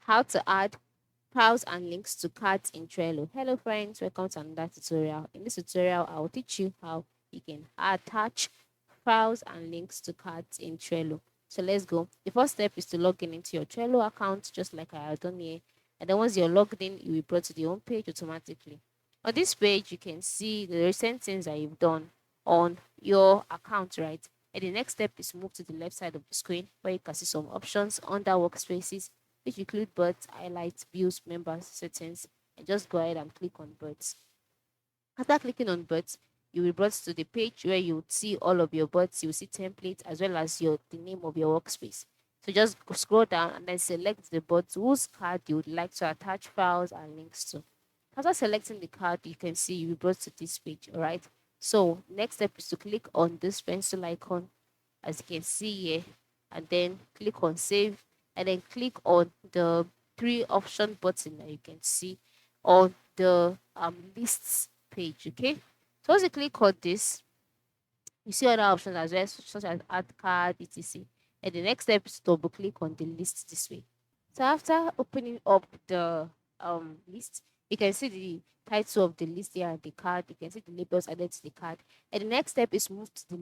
how to add files and links to cards in Trello. Hello friends, welcome to another tutorial. In this tutorial, I will teach you how you can attach files and links to cards in Trello. So let's go. The first step is to log in into your Trello account, just like I have done here. And then once you're logged in, you'll be brought to the home page automatically. On this page, you can see the recent things that you've done on your account, right? And the next step is move to the left side of the screen where you can see some options under workspaces, which include bots, highlights, views, members, settings, and just go ahead and click on bots. After clicking on bots, you will be brought to the page where you would see all of your bots. You will see templates as well as the name of your workspace. So just scroll down and then select the bot whose card you would like to attach files and links to. After selecting the card, you can see you'll be brought to this page. All right. So next step is to click on this pencil icon, as you can see here, and then click on save, and then click on the three option button that you can see on the lists page. Okay, so once you click on this, you see other options as well, such as add card, etc. And the next step is to double click on the list this way. So after opening up the list, you can see the title of the list here and the card. You can see the labels added to the card. And the next step is move to the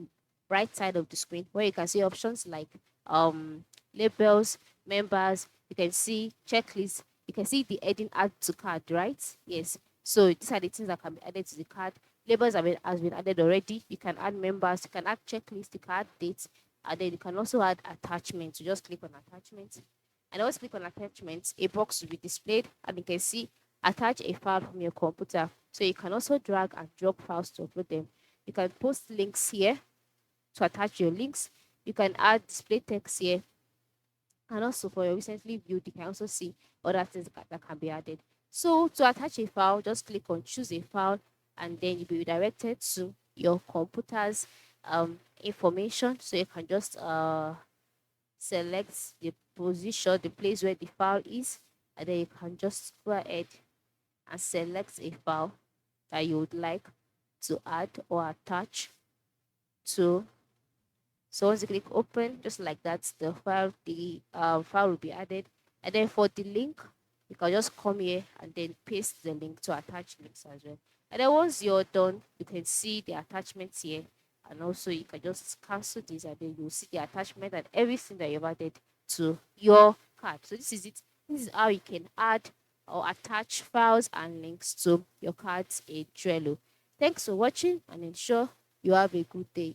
right side of the screen where you can see options like labels, members. You can see checklists. You can see the adding add to card, right? Yes. So these are the things that can be added to the card. Labels has been added already. You can add members. You can add checklists. You can add dates. And then you can also add attachments. So just click on attachments, and always click on attachments. A box will be displayed, and you can see attach a file from your computer. So you can also drag and drop files to upload them. You can post links here to attach your links. You can add display text here, and also for your recently viewed, you can also see other things that can be added. So to attach a file, just click on choose a file, and then you'll be redirected to your computer's information. So you can just select the position, the place where the file is, and then you can just go ahead and select a file that you would like to add or attach to. So once you click open, just like that, the file will be added. And then for the link, you can just come here and then paste the link to attach links as well. And then once you're done, you can see the attachments here. And also you can just cancel this, and then you'll see the attachment and everything that you've added to your card. So this is it. This is how you can add or attach files and links to your cards in Trello. Thanks for watching, and ensure you have a good day.